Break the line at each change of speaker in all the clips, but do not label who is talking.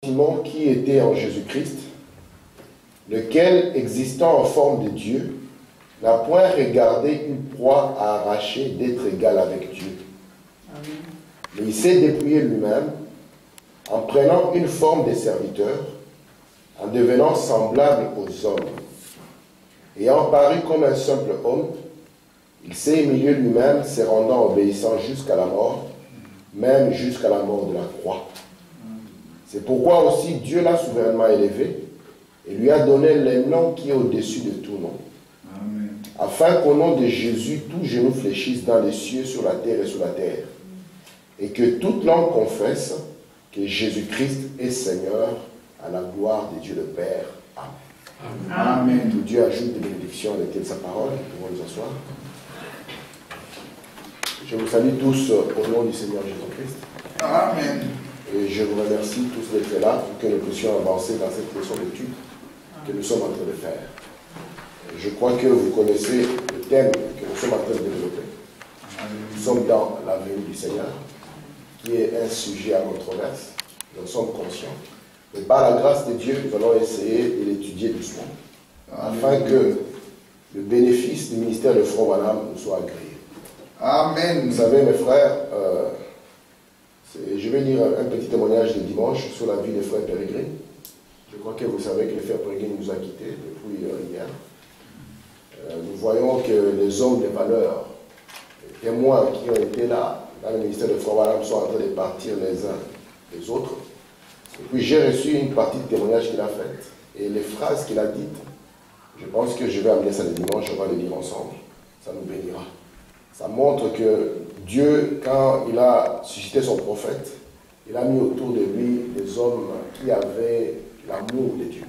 Qui était en Jésus-Christ, lequel, existant en forme de Dieu, n'a point regardé une proie à arracher d'être égal avec Dieu. Amen. Mais il s'est dépouillé lui-même, en prenant une forme de serviteur, en devenant semblable aux hommes. Ayant paru comme un simple homme, il s'est humilié lui-même, se rendant obéissant jusqu'à la mort, même jusqu'à la mort de la croix. C'est pourquoi aussi Dieu l'a souverainement élevé et lui a donné le nom qui est au-dessus de tout nom. Amen. Afin qu'au nom de Jésus, tout genou fléchisse dans les cieux, sur la terre et sous la terre. Et que toute langue confesse que Jésus-Christ est Seigneur, à la gloire de Dieu le Père. Amen. Amen. Que Dieu ajoute des bénédictions à l'été de sa parole. Nous pouvons nous asseoir. Je vous salue tous au nom du Seigneur Jésus-Christ. Amen. Et je vous remercie tous d'être là pour que nous puissions avancer dans cette leçon d'étude que nous sommes en train de faire. Je crois que vous connaissez le thème que nous sommes en train de développer. Nous sommes dans la venue du Seigneur, qui est un sujet à controverse. Nous en sommes conscients. Mais par la grâce de Dieu, nous allons essayer de l'étudier doucement, afin que le bénéfice du ministère de Frère Branham nous soit agréé. Amen. Vous savez, mes frères, je vais lire un petit témoignage de dimanche sur la vie de frère Pérégrine. Je crois que vous savez que le frère Pérégrine nous a quittés depuis hier. Nous voyons que les hommes de valeur, les témoins qui ont été là, dans le ministère de Frère Branham, sont en train de partir les uns les autres. Et puis j'ai reçu une partie du témoignage qu'il a fait. Et les phrases qu'il a dites, je pense que je vais amener ça le dimanche, on va les lire ensemble. Ça nous bénira. Ça montre que Dieu, quand il a suscité son prophète, il a mis autour de lui des hommes qui avaient l'amour de Dieu.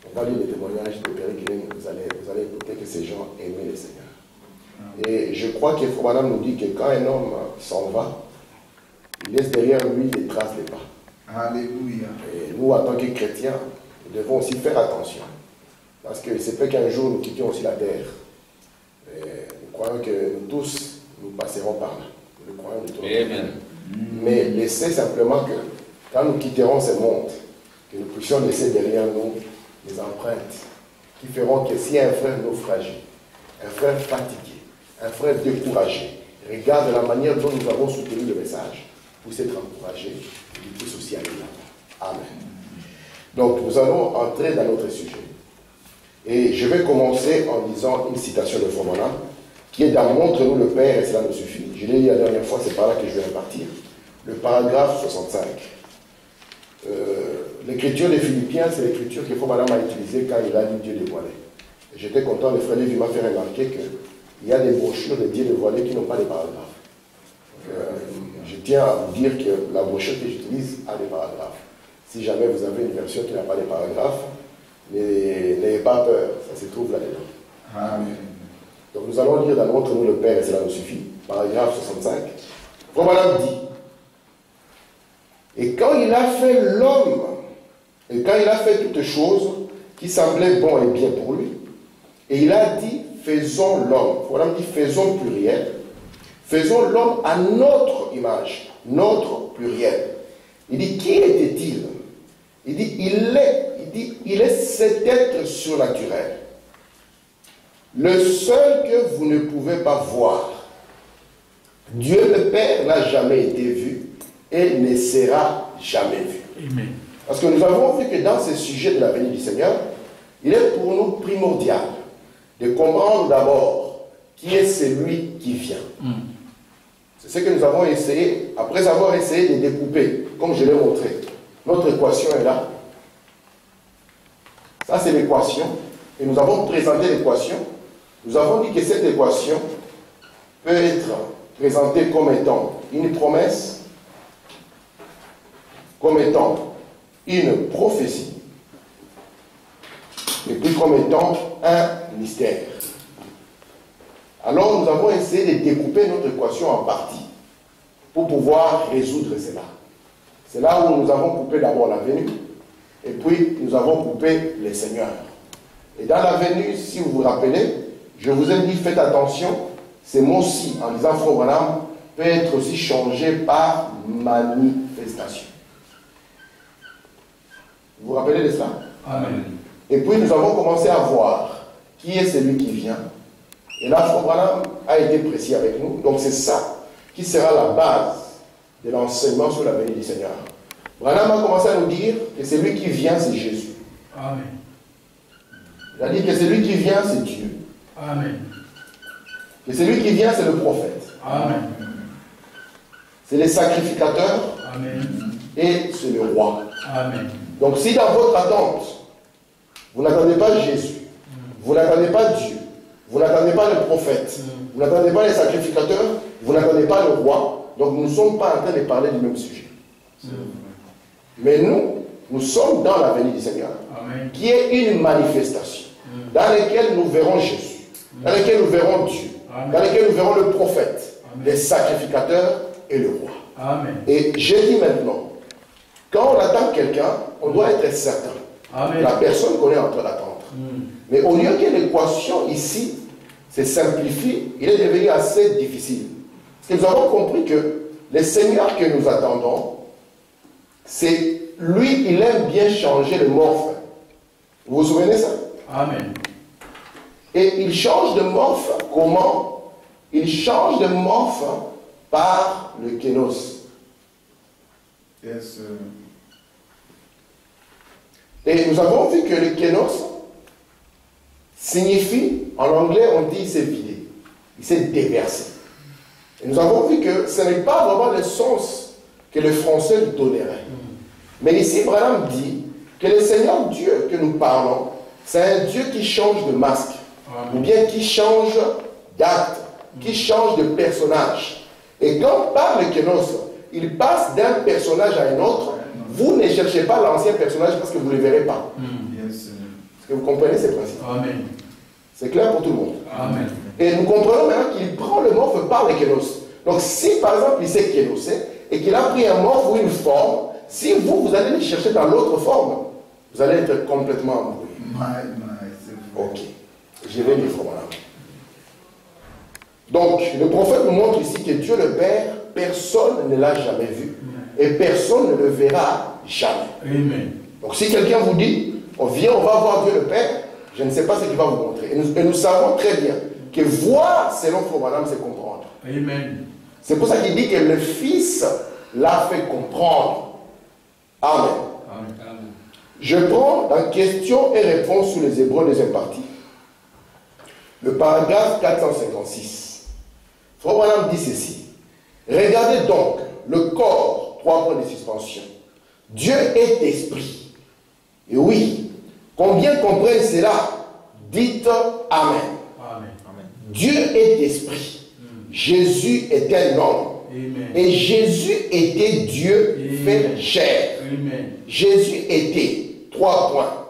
On va lire les témoignages de Pérégrine, vous allez écouter que ces gens aimaient le Seigneur. Et je crois que Frère Branham nous dit que quand un homme s'en va, il laisse derrière lui des traces de pas. Alléluia. Et nous, en tant que chrétiens, nous devons aussi faire attention. Parce que c'est peut qu'un jour nous quittions aussi la terre. Et nous croyons que nous tous, nous passerons par là. Nous le croyons de tout. Amen. Mais laissez simplement que, quand nous quitterons ce monde, que nous puissions laisser derrière nous des empreintes qui feront que si un frère naufragé, un frère fatigué, un frère découragé, regarde la manière dont nous avons soutenu le message, puisse être encouragé et qu'il puisse aussi aller là-bas. Amen. Donc, nous allons entrer dans notre sujet. Et je vais commencer en disant une citation de Frère Branham, qui est dans Montre-nous le Père et cela nous suffit. Je l'ai dit la dernière fois, c'est par là que je vais repartir. Le paragraphe 65. L'écriture des Philippiens, c'est l'écriture que Frère Branham a utilisée quand il a vu Dieu dévoilé. J'étais content, le frère Lévi m'a fait remarquer qu'il y a des brochures de Dieu dévoilé qui n'ont pas de paragraphes. Je tiens à vous dire que la brochure que j'utilise a des paragraphes. Si jamais vous avez une version qui n'a pas de paragraphes, n'ayez pas peur, ça se trouve là-dedans. Amen. Donc nous allons lire dans Montre-nous le Père et cela nous suffit, paragraphe 65. Frère Branham dit, et quand il a fait l'homme, et quand il a fait toutes choses qui semblaient bon et bien pour lui, et il a dit, faisons l'homme. Frère Branham dit, faisons pluriel. Faisons l'homme à notre image, notre pluriel. Il dit, qui était-il? Il dit, il est cet être surnaturel. Le seul que vous ne pouvez pas voir. Dieu le Père n'a jamais été vu et ne sera jamais vu. Amen. Parce que nous avons vu que dans ce sujet de la venue du Seigneur, il est pour nous primordial de comprendre d'abord qui est celui qui vient. C'est ce que nous avons essayé, après avoir essayé de découper, comme je l'ai montré. Notre équation est là. Ça, c'est l'équation. Et nous avons présenté l'équation. Nous avons dit que cette équation peut être présentée comme étant une promesse, comme étant une prophétie, et puis comme étant un mystère. Alors nous avons essayé de découper notre équation en parties pour pouvoir résoudre cela. C'est là où nous avons coupé d'abord la venue, et puis nous avons coupé les seigneurs. Et dans la venue, si vous vous rappelez, je vous ai dit, faites attention, ces mots-ci, en disant Frère Branham, peut être aussi changé par manifestation. Vous vous rappelez de cela?
Amen.
Et puis nous avons commencé à voir qui est celui qui vient. Et là, Frère Branham a été précis avec nous. Donc c'est ça qui sera la base de l'enseignement sur la venue du Seigneur. Branham a commencé à nous dire que celui qui vient, c'est Jésus.
Amen.
Il a dit que celui qui vient, c'est Dieu.
Amen.
Que celui qui vient, c'est le prophète.
Amen.
C'est les sacrificateurs.
Amen.
Et c'est le roi.
Amen.
Donc si dans votre attente, vous n'attendez pas Jésus, vous n'attendez pas Dieu, vous n'attendez pas le prophète, vous n'attendez pas les sacrificateurs, vous n'attendez pas le roi, donc nous ne sommes pas en train de parler du même sujet. Mais nous sommes dans la venue du Seigneur,
Amen.
qui est une manifestation dans laquelle nous verrons Jésus, dans laquelle nous verrons Dieu,
Amen.
dans laquelle nous verrons le prophète,
Amen.
les sacrificateurs et le roi.
Amen.
Et j'ai dit maintenant, quand on attend quelqu'un, on doit être certain.
Amen.
La personne qu'on est en train d'attendre. Mais au lieu que l'équation ici se simplifie, il est devenu assez difficile. Parce que nous avons compris que le Seigneur que nous attendons, c'est lui, il aime bien changer le morphe. Vous vous souvenez de ça?
Amen.
Et il change de morphe comment? Il change de morphe par le kénos.
Yes,
Et nous avons vu que le kénos signifie, en anglais on dit il s'est vidé, il s'est déversé. Et nous avons vu que ce n'est pas vraiment le sens que le français lui donnerait. Mais ici, Branham dit que le Seigneur Dieu que nous parlons, c'est un Dieu qui change de masque, ou bien qui change d'acte, qui change de personnage. Et quand on parle de kénos, il passe d'un personnage à un autre. Vous ne cherchez pas l'ancien personnage parce que vous ne le verrez pas.
yes,
Est-ce que vous comprenez ces principes?
Amen.
C'est clair pour tout le monde.
Amen.
Et nous comprenons maintenant qu'il prend le morphe par le kénos. Donc si par exemple il s'est kénosé et qu'il a pris un morphe ou une forme, si vous allez le chercher dans l'autre forme, vous allez être complètement embrouillé.
c'est vrai.
Ok. Je vais lire voilà. Donc le prophète nous montre ici que Dieu le Père, personne ne l'a jamais vu. Et personne ne le verra jamais.
Amen.
Donc si quelqu'un vous dit, on vient, on va voir Dieu le Père, je ne sais pas ce qu'il va vous montrer. Et nous savons très bien que voir selon Frère Branham, c'est comprendre.
Amen.
C'est pour ça qu'il dit que le Fils l'a fait comprendre. Amen.
Amen.
Je prends dans questions et réponses sur les Hébreux deuxième partie. Le paragraphe 456. Frère Branham dit ceci. Regardez donc le corps, 3 points de suspension. Dieu est esprit. Et oui, combien comprennent cela? Dites Amen.
Amen.
Dieu est esprit. Jésus est un homme.
Amen.
Et Jésus était Dieu fait chair.
Amen.
Jésus était, 3 points.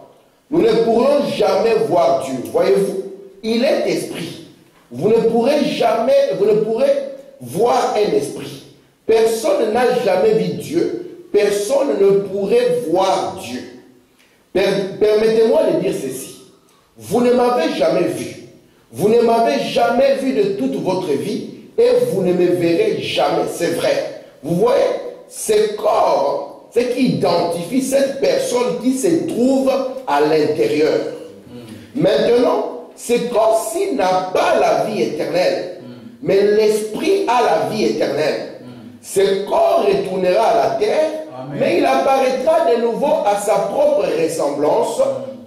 Nous ne pourrons jamais voir Dieu. Voyez-vous, il est esprit. Vous ne pourrez voir un esprit. Personne n'a jamais vu Dieu. Personne ne pourrait voir Dieu. Permettez-moi de dire ceci. Vous ne m'avez jamais vu. Vous ne m'avez jamais vu de toute votre vie et vous ne me verrez jamais. C'est vrai. Vous voyez, ce corps, ce qui identifie cette personne qui se trouve à l'intérieur. Maintenant, ce corps-ci n'a pas la vie éternelle, mais l'esprit a la vie éternelle. Ce corps retournera à la terre,
Amen.
mais il apparaîtra de nouveau à sa propre ressemblance,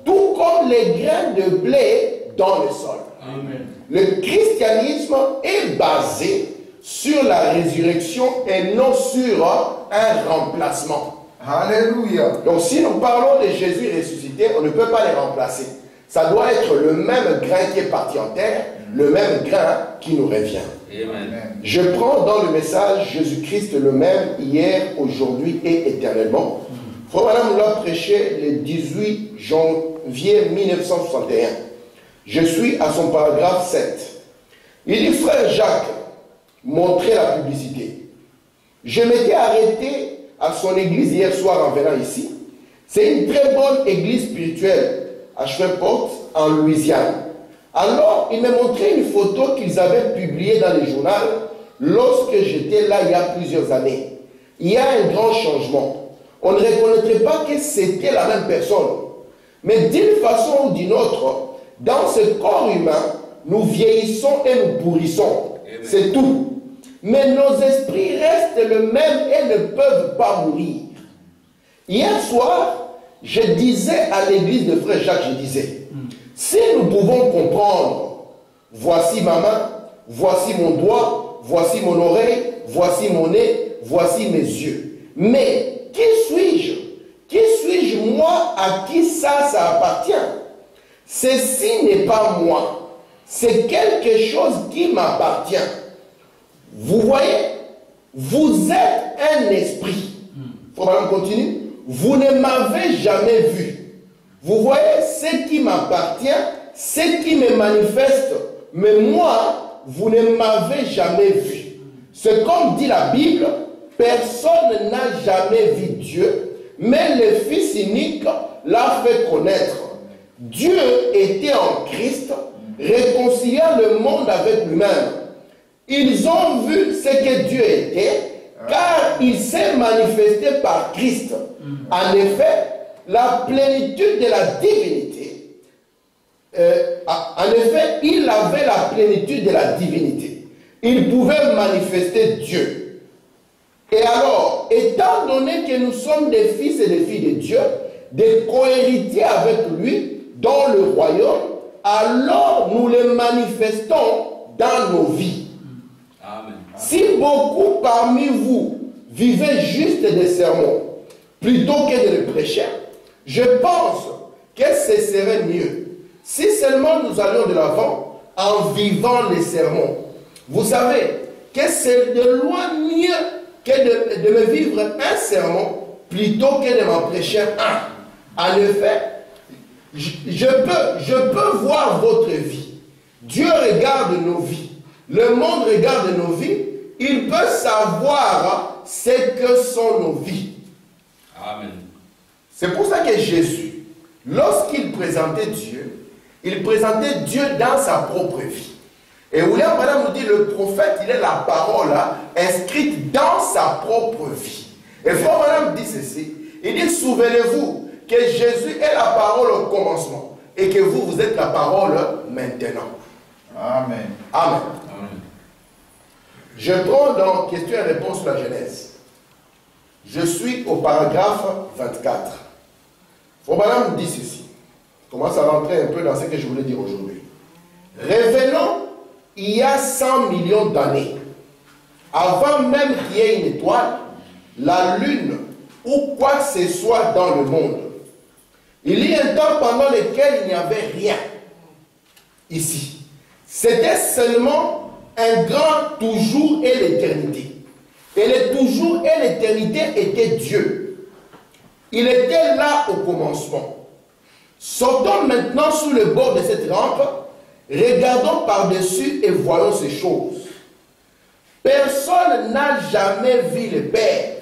tout comme les grains de blé dans le sol.
Amen.
Le christianisme est basé sur la résurrection et non sur un remplacement.
Alléluia.
Donc si nous parlons de Jésus ressuscité, on ne peut pas les remplacer. Ça doit être le même grain qui est parti en terre, le même grain qui nous revient.
Amen.
Je prends dans le message Jésus-Christ le même hier, aujourd'hui et éternellement. Frère Branham l'a prêché le 18 janvier 1961. Je suis à son paragraphe 7. Il dit, frère Jacques, montrez la publicité. Je m'étais arrêté à son église hier soir en venant ici. C'est une très bonne église spirituelle à Shreveport, en Louisiane. Alors, il m'a montré une photo qu'ils avaient publiée dans le journal lorsque j'étais là il y a plusieurs années. Il y a un grand changement. on ne reconnaîtrait pas que c'était la même personne. Mais d'une façon ou d'une autre, dans ce corps humain, nous vieillissons et nous pourrissons. C'est tout. Mais nos esprits restent le même et ne peuvent pas mourir. Hier soir, je disais à l'église de Frère Jacques, je disais, si nous pouvons comprendre, voici ma main, voici mon doigt, voici mon oreille, voici mon nez, voici mes yeux. Mais qui suis-je? Qui suis-je moi à qui ça appartient? Ceci n'est pas moi. C'est quelque chose qui m'appartient. Vous voyez, vous êtes un esprit. Il faut vraiment continuer. Vous ne m'avez jamais vu. Vous voyez, ce qui m'appartient, ce qui me manifeste. Mais moi, vous ne m'avez jamais vu. C'est comme dit la Bible, personne n'a jamais vu Dieu, mais le Fils unique l'a fait connaître. Dieu était en Christ, réconciliant le monde avec lui-même. Ils ont vu ce que Dieu était, car il s'est manifesté par Christ. En effet, la plénitude de la divinité. En effet, il avait la plénitude de la divinité. Il pouvait manifester Dieu. Et alors, étant donné que nous sommes des fils et des filles de Dieu, des cohéritiers avec lui dans le royaume, alors nous le manifestons dans nos vies.
Amen.
Si beaucoup parmi vous vivaient juste des sermons, plutôt que de les prêcher, je pense que ce serait mieux si seulement nous allions de l'avant en vivant les sermons. Vous savez que c'est de loin mieux que de me vivre un sermon plutôt que de m'en prêcher un. En effet, je peux voir votre vie. Dieu regarde nos vies. Le monde regarde nos vies. Il peut savoir ce que sont nos vies.
Amen.
C'est pour ça que Jésus, lorsqu'il présentait Dieu, il présentait Dieu dans sa propre vie. Et William Branham nous dit, le prophète, il est la parole inscrite dans sa propre vie. Et Frère Branham dit ceci, il dit, souvenez-vous que Jésus est la parole au commencement et que vous, vous êtes la parole maintenant.
Amen.
Amen.
Amen.
Je prends dans question et réponse sur la Genèse. Je suis au paragraphe 24. Frère Branham dit ceci. Je commence à rentrer un peu dans ce que je voulais dire aujourd'hui. Revenons il y a 100 millions d'années, avant même qu'il y ait une étoile, la lune ou quoi que ce soit dans le monde. Il y a un temps pendant lequel il n'y avait rien ici. C'était seulement un grand toujours et l'éternité. Et le toujours et l'éternité était Dieu. Il était là au commencement. Sortons maintenant sous le bord de cette rampe, regardons par-dessus et voyons ces choses. Personne n'a jamais vu le Père.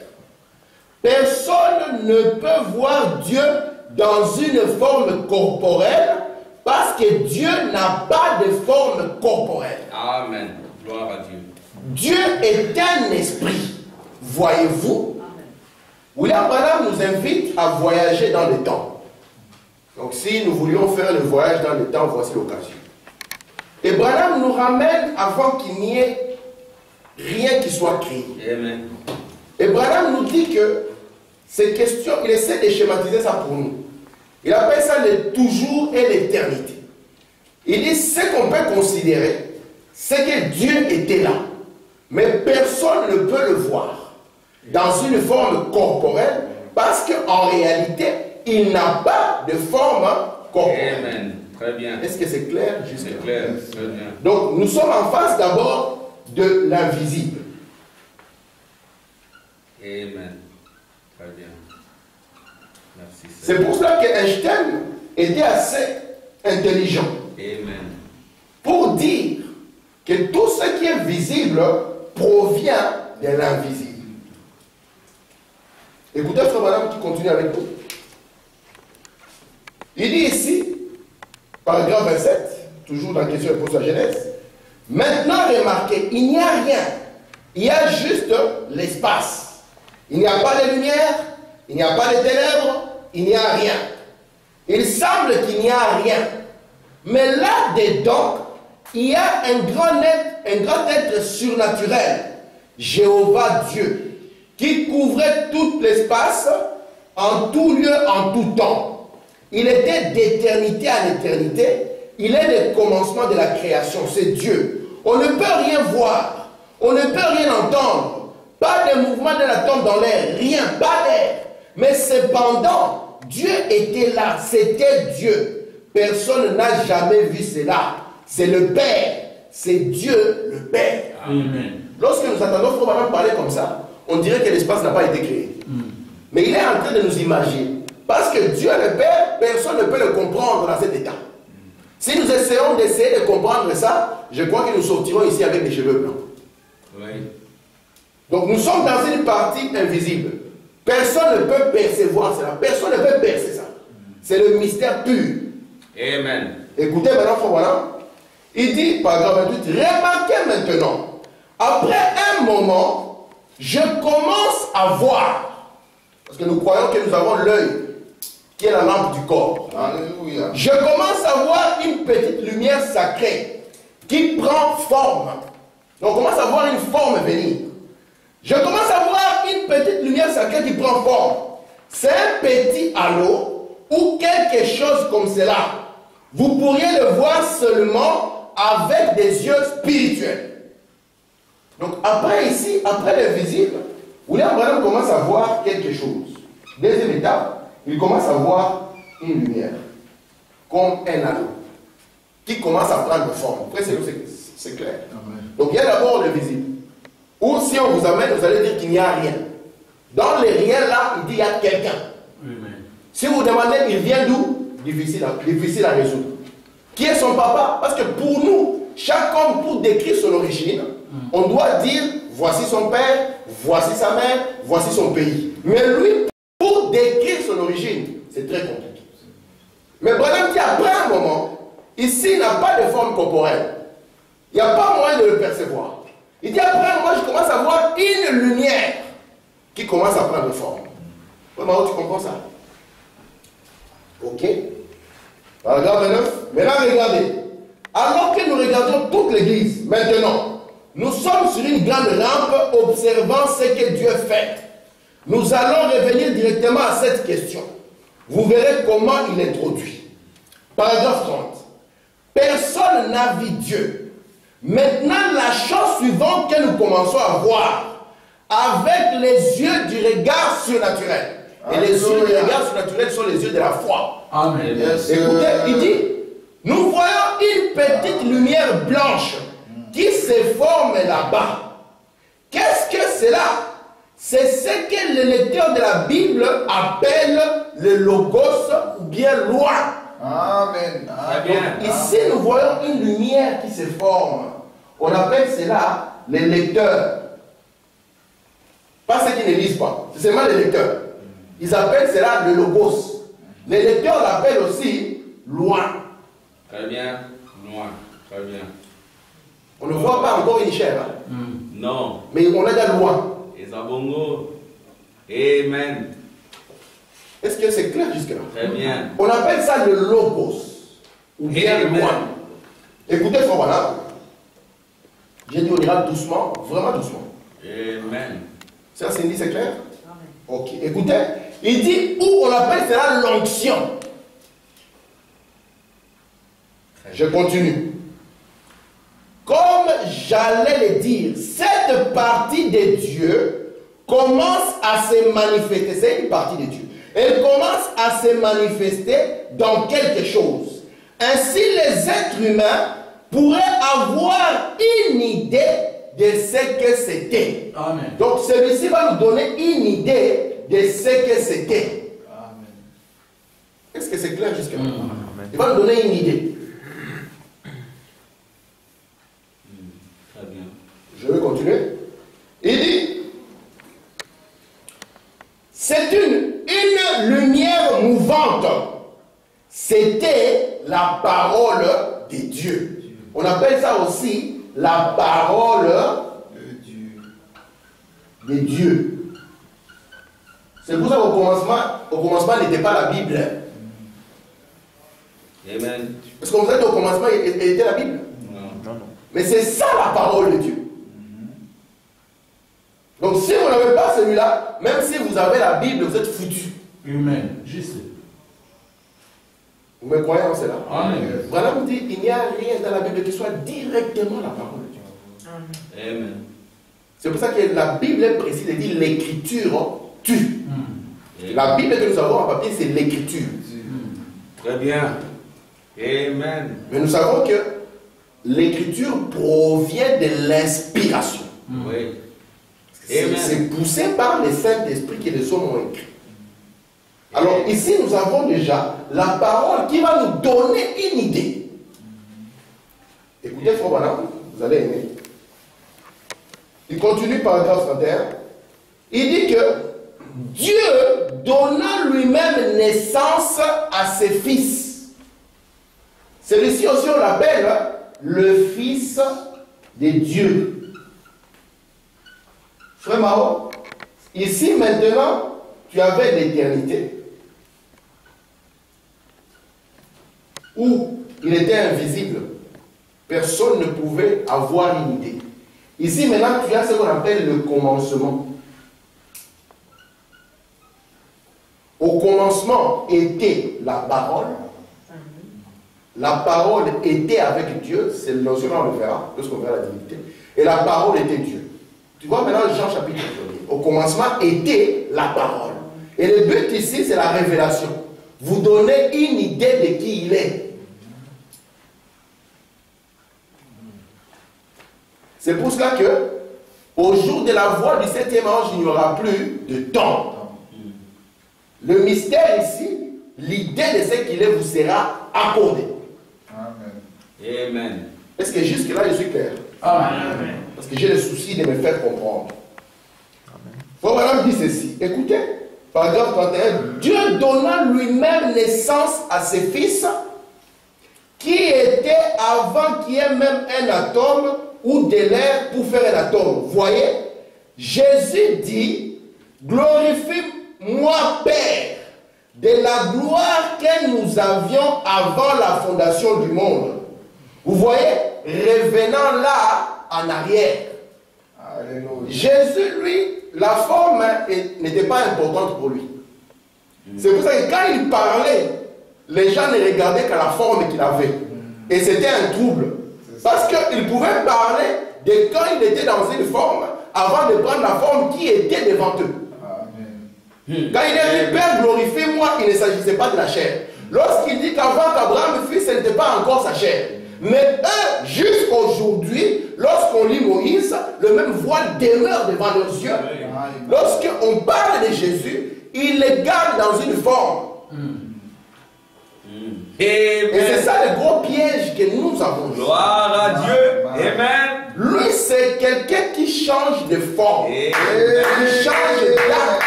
Personne ne peut voir Dieu dans une forme corporelle parce que Dieu n'a pas de forme corporelle.
Amen. Gloire à Dieu.
Dieu est un esprit. Voyez-vous? William Branham nous invite à voyager dans le temps. Donc si nous voulions faire le voyage dans le temps, voici l'occasion. Et Branham nous ramène avant qu'il n'y ait rien qui soit créé.
Amen.
Et Branham nous dit que ces questions, il essaie de schématiser ça pour nous. Il appelle ça le toujours et l'éternité. Il dit ce qu'on peut considérer, c'est que Dieu était là. Mais personne ne peut le voir dans une forme corporelle parce qu'en réalité, il n'a pas de forme corporelle.
Amen. Très bien.
Est-ce que c'est clair?
C'est clair. Très bien.
Donc, nous sommes en face d'abord de l'invisible.
Amen. Très bien. Merci.
C'est pour cela qu'Einstein était assez intelligent
Amen.
pour dire que tout ce qui est visible provient de l'invisible. Écoutez Frère Branham qui continue avec nous. Il dit ici, paragraphe 27, toujours dans la question de la Genèse, maintenant remarquez, il n'y a rien, il y a juste l'espace. Il n'y a pas de lumière, il n'y a pas de ténèbres, il n'y a rien. Il semble qu'il n'y a rien. Mais là-dedans, il y a un grand être surnaturel, Jéhovah Dieu, qui couvrait tout l'espace, en tout lieu, en tout temps. Il était d'éternité en éternité. Il est le commencement de la création. C'est Dieu. On ne peut rien voir. On ne peut rien entendre. Pas de mouvement de l'atome dans l'air. Rien. Pas d'air. Mais cependant, Dieu était là. C'était Dieu. Personne n'a jamais vu cela. C'est le Père. C'est Dieu le Père.
Amen.
Lorsque nous entendons Frère Branham parler comme ça, on dirait que l'espace n'a pas été créé. Mais il est en train de nous imaginer. Parce que Dieu le Père, personne ne peut le comprendre dans cet état. Si nous essayons d'essayer de comprendre ça, je crois que nous sortirons ici avec des cheveux blancs.
Oui.
Donc nous sommes dans une partie invisible. Personne ne peut percevoir cela. Personne ne peut percer ça. C'est le mystère pur.
Amen.
Écoutez maintenant, Frère Branham. Il dit, paragraphe 28, remarquez maintenant, après un moment, je commence à voir, parce que nous croyons que nous avons l'œil, qui est la lampe du corps.
Alléluia.
Je commence à voir une petite lumière sacrée qui prend forme. Donc, on commence à voir une forme venir. Je commence à voir une petite lumière sacrée qui prend forme. C'est un petit halo ou quelque chose comme cela. Vous pourriez le voir seulement avec des yeux spirituels. Donc, après ici, après le visible, William Branham commence à voir quelque chose. Deuxième étape, il commence à voir une lumière, comme un halo, qui commence à prendre forme. Après, c'est clair.
Amen.
Donc, il y a d'abord le visible. Ou si on vous amène, vous allez dire qu'il n'y a rien. Dans les rien là, il dit qu'il y a quelqu'un.
Amen.
Si vous demandez, il vient d'où? Difficile à résoudre. Qui est son papa? Parce que pour nous, chaque homme, pour décrire son origine, on doit dire, voici son père, voici sa mère, voici son pays. Mais lui, pour décrire son origine, c'est très compliqué. Mais Branham dit, après un moment, ici, il n'a pas de forme corporelle. Il n'y a pas moyen de le percevoir. Il dit, après un moment, je commence à voir une lumière qui commence à prendre forme. Comment tu comprends ça? Ok. Paragraphe 29. Maintenant, regardez. Alors que nous regardons toute l'église, maintenant, nous sommes sur une grande rampe observant ce que Dieu fait. Nous allons revenir directement à cette question. Vous verrez comment il introduit. Paragraphe 30. Personne n'a vu Dieu. Maintenant, la chose suivante que nous commençons à voir, avec les yeux du regard surnaturel. Et les yeux du regard surnaturel sont les yeux de la foi.
Amen.
Yes.
Écoutez, il dit, nous voyons une petite lumière blanche qui se forme là-bas. Qu'est-ce que c'est là? C'est ce que le lecteur de la Bible appelle le logos ou bien loi.
Amen.
Très bien.
Ici, nous voyons une lumière qui se forme. On appelle cela les lecteurs. Pas ceux qui ne lisent pas, c'est seulement les lecteurs. Ils appellent cela le logos. Les lecteurs l'appellent aussi loi.
Très bien. Noir. Très bien.
On ne voit pas encore une chair, hein?
Non.
Mais on a déjà loi.
Et Zabongo. Amen.
Est-ce que c'est clair jusque-là?
Très bien.
On appelle ça le logos, ou bien
Amen.
loi. Écoutez, frère, voilà. J'ai dit on ira doucement, vraiment doucement.
Amen.
Ça, c'est dit, c'est clair? Ok, écoutez. Il dit où on appelle cela l'onction. Je continue. Comme j'allais le dire, cette partie de Dieu commence à se manifester. C'est une partie de Dieu. Elle commence à se manifester dans quelque chose. Ainsi, les êtres humains pourraient avoir une idée de ce que c'était.
Amen.
Donc, celui-ci va nous donner une idée de ce que c'était.
Amen.
Est-ce que c'est clair jusque-là?
Amen.
Il va nous donner une idée.
Très bien.
Je vais continuer. Il dit, c'est une lumière mouvante. C'était la parole de Dieu. On appelle ça aussi la parole
De Dieu.
de Dieu. C'est pour ça qu'au commencement n'était pas la Bible.
Amen.
Parce qu'on vous a dit au commencement, elle était la Bible.
Non.
Mais c'est ça la parole de Dieu. Donc si vous n'avez pas celui-là, même si vous avez la Bible, vous êtes foutu.
Amen. Juste.
Vous me croyez en cela?
Amen.
Voilà, vous dit, il n'y a rien dans la Bible qui soit directement la parole de Dieu.
Amen.
C'est pour ça que la Bible est précise, elle dit l'écriture tue. La Bible que nous avons en papier, c'est l'écriture.
Très bien. Amen.
Mais nous savons que l'écriture provient de l'inspiration.
Oui.
C'est poussé par le Saint-Esprit que les hommes ont écrit. Alors ici, nous avons déjà la parole qui va nous donner une idée. Écoutez, Frère Branham, vous allez aimer. Il continue, paragraphe 31. Il dit que Dieu donna lui-même naissance à ses fils. Celui-ci aussi, on l'appelle le Fils de Dieu. Frère Mao, ici maintenant, tu avais l'éternité où il était invisible. Personne ne pouvait avoir une idée. Ici maintenant, tu as ce qu'on appelle le commencement. Au commencement était la parole. La parole était avec Dieu. C'est le notion on le verra, lorsqu'on verra la divinité. Et la parole était Dieu. Tu vois maintenant Jean chapitre 1er. Au commencement était la parole. Et le but ici, c'est la révélation. Vous donnez une idée de qui il est. C'est pour cela que, au jour de la voix du 7e ange, il n'y aura plus de temps. Le mystère ici, l'idée de ce qu'il est vous sera accordée.
Amen.
Amen.
Est-ce que jusque-là, je suis clair?
Amen.
Parce que j'ai le souci de me faire comprendre. Frère Branham dit ceci. Écoutez, paragraphe 31. Dieu donna lui-même naissance à ses fils qui étaient avant qu'il y ait même un atome ou de l'air pour faire un atome. Voyez, Jésus dit, glorifie-moi Père de la gloire que nous avions avant la fondation du monde. Vous voyez, revenant là en arrière.
Alléluia.
Jésus, lui, la forme n'était pas importante pour lui. C'est pour ça que quand il parlait, les gens ne regardaient qu'à la forme qu'il avait. Et c'était un trouble. Parce qu'il pouvait parler de quand il était dans une forme avant de prendre la forme qui était devant eux.
Amen.
Quand il a dit Père, glorifie-moi, il ne s'agissait pas de la chair. Lorsqu'il dit qu'avant qu'Abraham fût, ce n'était pas encore sa chair. Mais eux, jusqu'aujourd'hui, lorsqu'on lit Moïse, le même voile demeure devant leurs yeux. Lorsqu'on parle de Jésus, il les garde dans une forme. Et c'est ça le gros piège que nous avons.
Gloire à Dieu. Amen.
Lui, c'est quelqu'un qui change de forme.
Amen.
Qui change d'acte.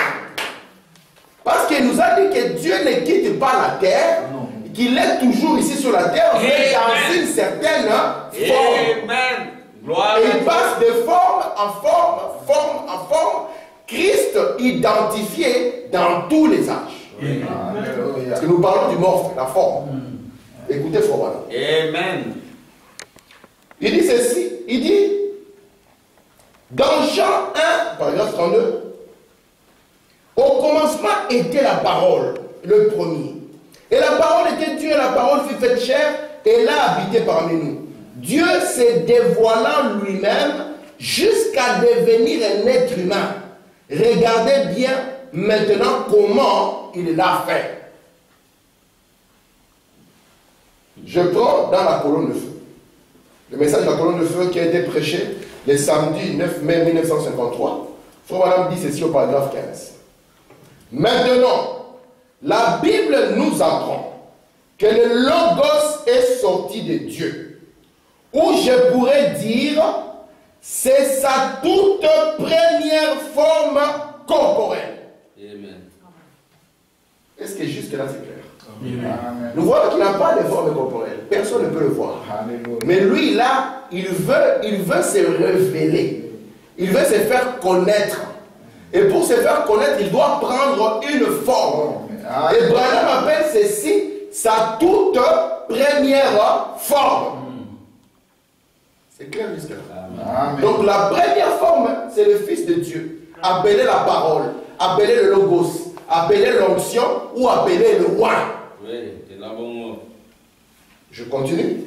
Parce qu'il nous a dit que Dieu ne quitte pas la terre, qu'il est toujours ici sur la terre, mais dans une certaine forme.
Amen. Gloire à
Et il
Dieu.
passe de forme en forme, forme en forme. Christ identifié dans tous les âges.
Alléluia.
Parce que nous parlons du morphe, la forme. Écoutez, frère Branham.
Amen.
Il dit ceci, il dit, dans Jean 1, paragraphe 32, au commencement était la parole, le premier. Et la parole était Dieu, et la parole fut faite chair, et l'a habité parmi nous. Dieu se dévoilant lui-même jusqu'à devenir un être humain. Regardez bien maintenant comment il l'a fait. Je prends dans la colonne de feu. Le message de la colonne de feu qui a été prêché le samedi 9 mai 1953. Frère Branham dit ceci au paragraphe 15. Maintenant, la Bible nous apprend que le Logos est sorti de Dieu. Ou je pourrais dire, c'est sa toute première forme corporelle.
Amen.
Est-ce que jusque-là c'est clair?
Amen.
Nous voyons qu'il n'a pas de forme corporelle. Personne ne peut le voir.
Alléluia.
Mais lui, là, il veut se révéler. Il veut se faire connaître. Et pour se faire connaître, il doit prendre une forme. Et Branham appelle ceci sa toute première forme. C'est clair jusqu'à là. Donc la première forme, c'est le Fils de Dieu. Appelé la parole, appelé le logos, appelé l'onction ou appelé le roi.
Oui, c'est là bon mot.
Je continue.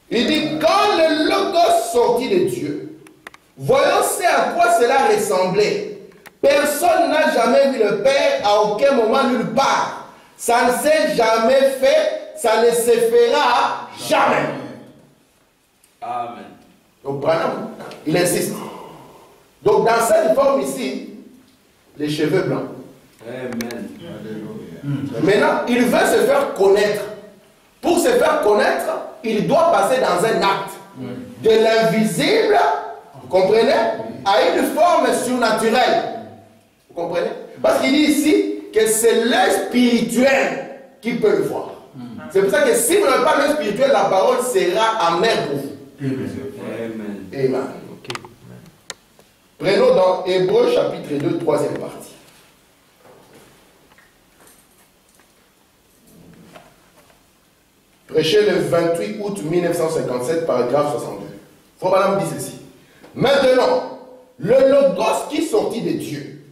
Il dit, quand le logos sortit de Dieu, voyons c'est à quoi cela ressemblait. Personne n'a jamais vu le Père à aucun moment nulle part. Ça ne s'est jamais fait, ça ne se fera jamais.
Amen.
Donc Branham, il insiste. Donc dans cette forme ici, les cheveux blancs.
Amen.
Maintenant, il veut se faire connaître. Pour se faire connaître, il doit passer dans un acte. De l'invisible, vous comprenez, à une forme surnaturelle. Vous comprenez? Parce qu'il dit ici que c'est l'œil spirituel qui peut le voir. C'est pour ça que si vous n'avez pas l'œil spirituel, la parole sera amère pour vous.
Amen.
Amen. Prenons dans Hébreux chapitre 2, troisième partie. Prêché le 28 août 1957, paragraphe 62. Frère Branham dit ceci. Maintenant, le logos qui sortit de Dieu,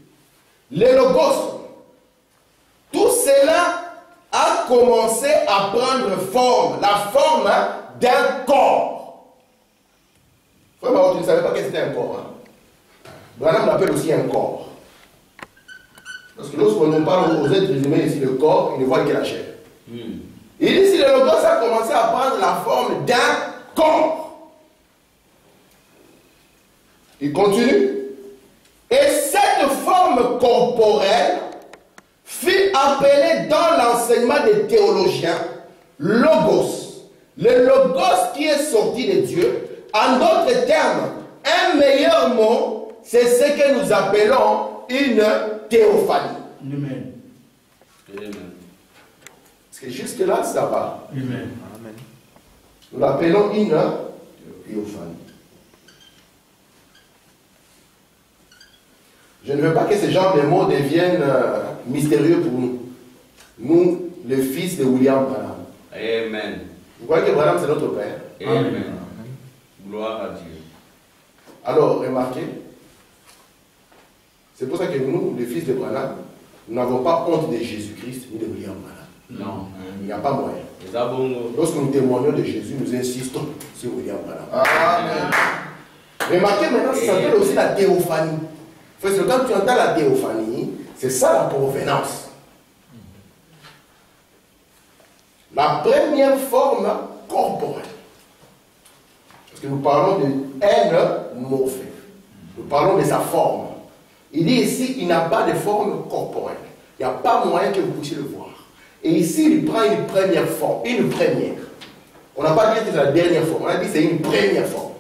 le logos, tout cela a commencé à prendre forme, la forme d'un corps. Frère Branham, tu ne savais pas que c'était un corps. Hein? Branham l'appelle aussi un corps. Parce que lorsqu'on parle aux êtres humains ici, le corps, il ne voit que la chair. Il dit si le logos a commencé à prendre la forme d'un corps. Il continue. Et cette forme corporelle fut appelée dans l'enseignement des théologiens logos. Le logos qui est sorti de Dieu. En d'autres termes, un meilleur mot, c'est ce que nous appelons une théophanie.
Amen.
Amen.
Parce que jusque-là, ça va.
Amen.
Nous l'appelons une théophanie. Je ne veux pas que ce genre de mots deviennent mystérieux pour nous. Nous, le fils de William Branham.
Amen.
Vous voyez que Branham, c'est notre père.
Amen. Gloire à Dieu.
Alors, remarquez, c'est pour ça que nous, les fils de Branham, nous n'avons pas honte de Jésus-Christ ni de William Branham.
Non.
Il n'y a pas moyen.
C'est ça bon mot.
Lorsque nous témoignons de Jésus, nous insistons sur William Branham.
Amen.
Remarquez maintenant, ça s'appelle aussi la théophanie. Parce que quand tu entends la théophanie, c'est ça la provenance. La première forme corporelle. Parce que nous parlons de haine morphée. Nous parlons de sa forme. Il dit ici, il n'a pas de forme corporelle. Il n'y a pas moyen que vous puissiez le voir. Et ici, il prend une première forme. Une première. On n'a pas dit que c'est la dernière forme. On a dit que c'est une première forme.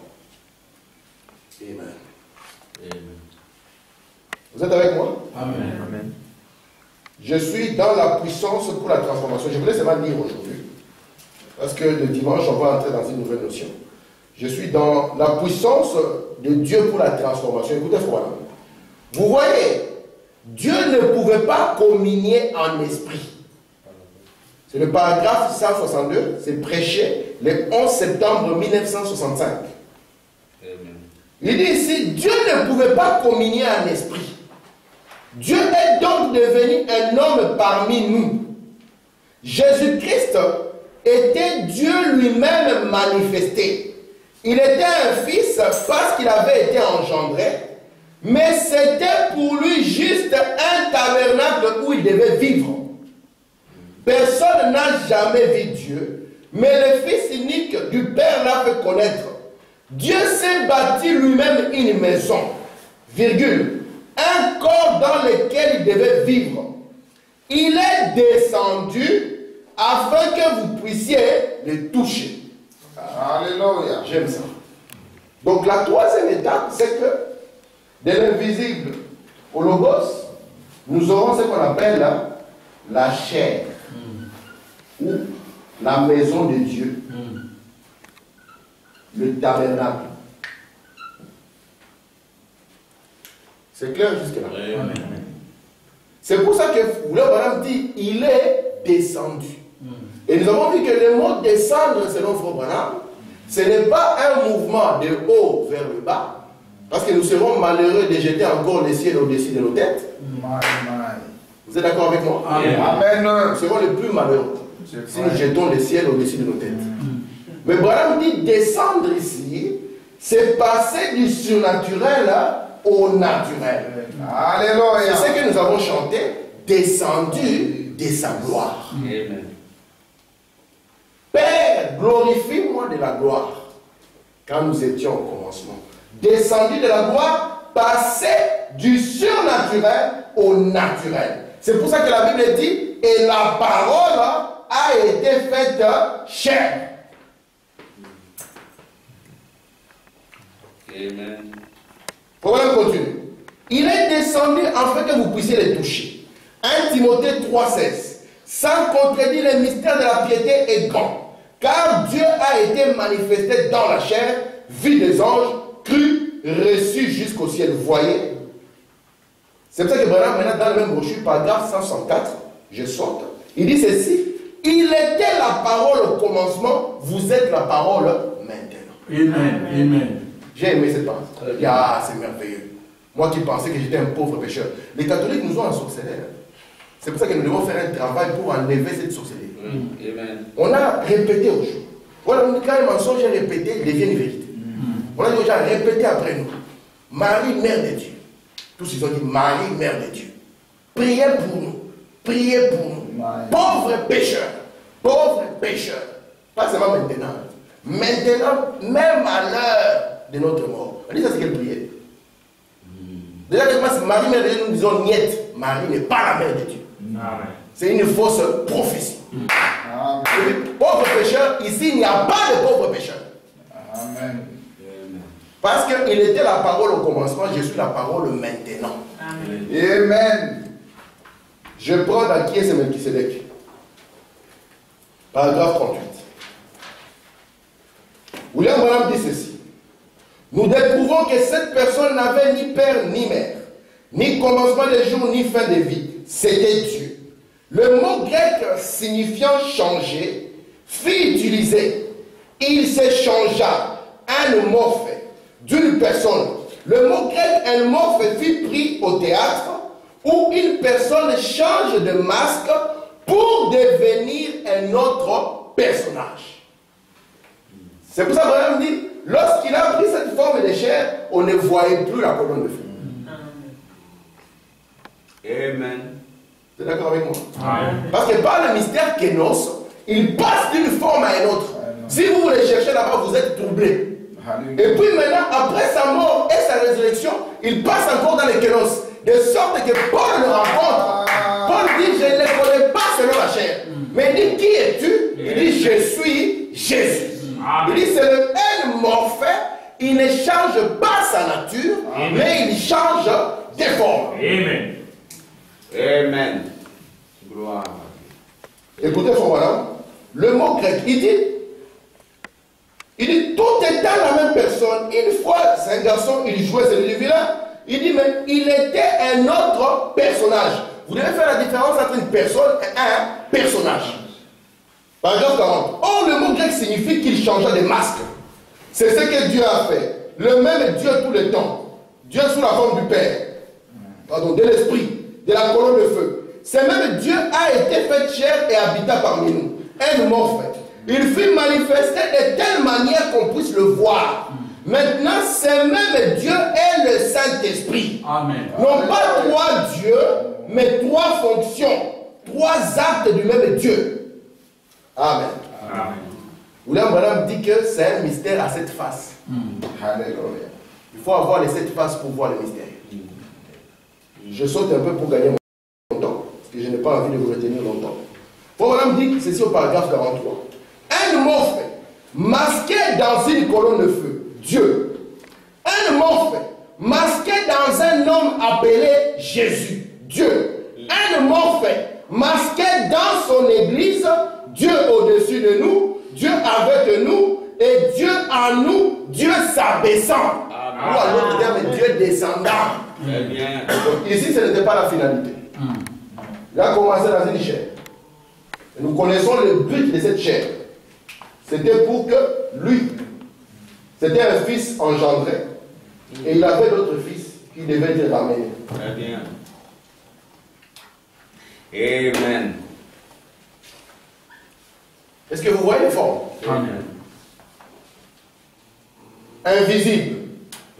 Amen.
Amen.
Vous êtes avec moi?
Amen.
Je suis dans la puissance pour la transformation. Je voulais seulement lire aujourd'hui. Parce que le dimanche, on va entrer dans une nouvelle notion. Je suis dans la puissance de Dieu pour la transformation. Écoutez, voilà. Vous voyez, Dieu ne pouvait pas communier en esprit. C'est le paragraphe 162, c'est prêché le 11 septembre 1965.
Amen.
Il dit ici, Dieu ne pouvait pas communier en esprit. Dieu est donc devenu un homme parmi nous. Jésus-Christ était Dieu lui-même manifesté. Il était un fils parce qu'il avait été engendré, mais c'était pour lui juste un tabernacle où il devait vivre. Personne n'a jamais vu Dieu, mais le Fils unique du Père l'a fait connaître. Dieu s'est bâti lui-même une maison, virgule, un corps dans lequel il devait vivre. Il est descendu afin que vous puissiez le toucher.
Alléluia.
J'aime ça. Donc la troisième étape, c'est que de l'invisible au logos, nous aurons ce qu'on appelle la chair, ou la maison de Dieu, le tabernacle. C'est clair jusque-là.
Amen.
C'est pour ça que William Branham dit il est descendu. Et nous avons vu que le mot descendre, selon Frère Branham, ce n'est pas un mouvement de haut vers le bas, parce que nous serons malheureux de jeter encore le ciel au-dessus de nos têtes. Vous êtes d'accord avec moi?
Amen.
Nous serons les plus malheureux si nous jetons le ciel au-dessus de nos têtes. Mais Branham dit descendre ici, c'est passer du surnaturel au naturel.
Alléluia.
C'est ce que nous avons chanté, descendu de sa gloire.
Amen.
Père, glorifie-moi de la gloire. Quand nous étions au commencement, descendu de la gloire, passer du surnaturel au naturel. C'est pour ça que la Bible dit, et la parole a été faite chair.
Amen.
Problème continue. Il est descendu afin que vous puissiez les toucher. 1 Timothée 3,16. Sans contredire, le mystère de la piété est grand. Car Dieu a été manifesté dans la chair, vu des anges, cru, reçu jusqu'au ciel. Vous voyez? C'est pour ça que maintenant, dans le même brochure, paragraphe 164, je saute. Il dit ceci. Il était la parole au commencement, vous êtes la parole maintenant.
Amen. Amen.
J'ai aimé cette parole. Ah, c'est merveilleux. Moi qui pensais que j'étais un pauvre pécheur. Les catholiques nous ont ensorcelés. C'est pour ça que nous devons faire un travail pour enlever cette sorcellerie.
Amen.
On a répété au jour. Voilà, quand un mensonge est répété, il devient une vérité. On a déjà répété après nous. Marie, Mère de Dieu. Tous ils ont dit Marie, Mère de Dieu. Priez pour nous. Priez pour nous. Pauvres pécheurs. Pauvres pécheurs. Pas seulement maintenant. Maintenant, même à l'heure de notre mort. On dit ça, c'est quelle prière? Déjà, quand Marie, Mère de Dieu, nous disons niet. Marie n'est pas la Mère de Dieu. C'est une fausse prophétie. Pauvre pécheur, ici, il n'y a pas de pauvre pécheur.
Amen.
Parce qu'il était la parole au commencement, je suis la parole maintenant.
Amen.
Je prends dans qui est ce Melchisedec. Paragraphe 38. William Branham dit ceci. Nous découvrons que cette personne n'avait ni père ni mère, ni commencement des jours, ni fin de vie. C'était Dieu. Le mot grec signifiant changer fut utilisé. Il se changea, anamorphe, d'une personne. Le mot grec anamorphe fut pris au théâtre où une personne change de masque pour devenir un autre personnage. C'est pour ça que Branham dit, lorsqu'il a pris cette forme de chair, on ne voyait plus la colonne de feu.
Amen.
Vous êtes d'accord avec moi?
Amen.
Parce que par le mystère Kénos, il passe d'une forme à une autre. Si vous voulez chercher là-bas, vous êtes troublé. Et puis maintenant, après sa mort et sa résurrection, il passe encore dans les Kénos. De sorte que Paul le rencontre. Paul dit, je ne le connais pas selon la chair. Mais il dit, qui es-tu? Il dit, je suis Jésus. Il dit, c'est le N morphé. Il ne change pas sa nature, mais il change des formes.
Amen.
Amen. Gloire.
Écoutez, voilà, le mot grec, il dit, tout étant la même personne. Une fois, c'est un garçon, il jouait, c'est le vilain. Il dit, mais il était un autre personnage. Vous devez faire la différence entre une personne et un personnage. Par exemple, 40. Or, le mot grec signifie qu'il changea de masque. C'est ce que Dieu a fait. Le même Dieu tout le temps. Dieu sous la forme du Père. Pardon, de l'Esprit, de la colonne de feu. Ce même Dieu a été fait chair et habita parmi nous. Un morphe. Il fut manifesté de telle manière qu'on puisse le voir. Maintenant, ce même Dieu est le Saint-Esprit.
Amen.
Non pas trois dieux, mais trois fonctions, trois actes du même Dieu. Amen.
Amen.
William Branham dit que c'est un mystère à sept faces.
Alléluia.
Il faut avoir les sept faces pour voir le mystère. Je saute un peu pour gagner mon temps, parce que je n'ai pas envie de vous retenir longtemps. William Branham dit, ceci au paragraphe 43. Un morphe masqué dans une colonne de feu, Dieu. Un morphe masqué dans un homme appelé Jésus, Dieu. Un morphe masqué dans son église, Dieu au-dessus de nous, Dieu avec nous, et Dieu en nous, Dieu s'abaissant. Ou à l'autre terme, Dieu descendant.
Très bien.
Donc ici, ce n'était pas la finalité. Il a commencé dans une chair. Et nous connaissons le but de cette chair. C'était pour que lui, c'était un fils engendré. Et il avait d'autres fils qui devaient être ramenés.
Très bien. Amen.
Est-ce que vous voyez les formes?
Amen.
Invisible,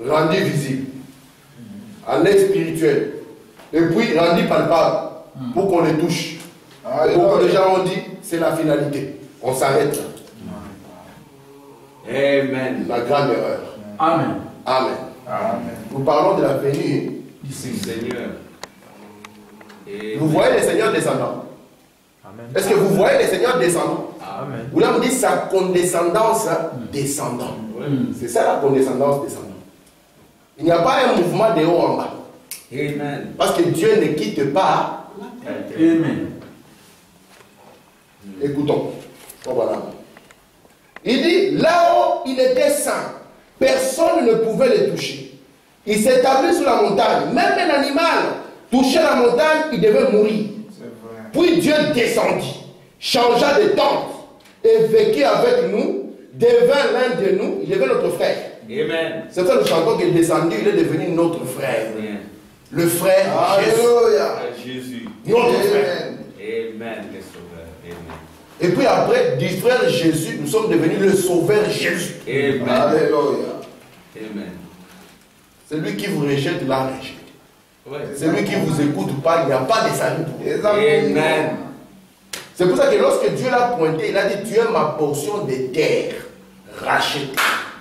rendu visible. En l'air spirituel. Et puis rendu palpable pour qu'on les touche. Beaucoup de gens ont dit c'est la finalité. On s'arrête là.
Amen.
La grande erreur.
Amen.
Amen.
Amen.
Nous parlons de la venue.
Seigneur.
Vous voyez les seigneurs descendants? Est-ce que vous voyez les seigneurs descendants?
Amen.
Vous là, on dit sa condescendance descendant. C'est ça la condescendance descendant. Il n'y a pas un mouvement de haut en bas.
Amen.
Parce que Dieu ne quitte pas.
Amen.
Écoutons. Oh, voilà. Il dit, là où il était saint, personne ne pouvait le toucher. Il s'établit sur la montagne. Même un animal touchait la montagne, il devait mourir. Puis Dieu descendit, changea de tente et vécut avec nous, devint l'un de nous, il devint notre frère.
Amen.
C'est ça le chanteur qui est descendu, il est devenu notre frère.
Amen.
Le frère Jésus.
Alléluia.
Jésus.
Notre frère.
Amen. Le Sauveur. Amen.
Et puis après, du frère Jésus, nous sommes devenus le sauveur Jésus.
Amen.
Alléluia.
Amen.
Celui qui vous rejette, l'a rejeté.
Ouais.
Celui qui ne vous écoute pas, il n'y a pas de salut pour vous.
Amen.
C'est pour ça que lorsque Dieu l'a pointé, il a dit, tu es ma portion de terre rachetée.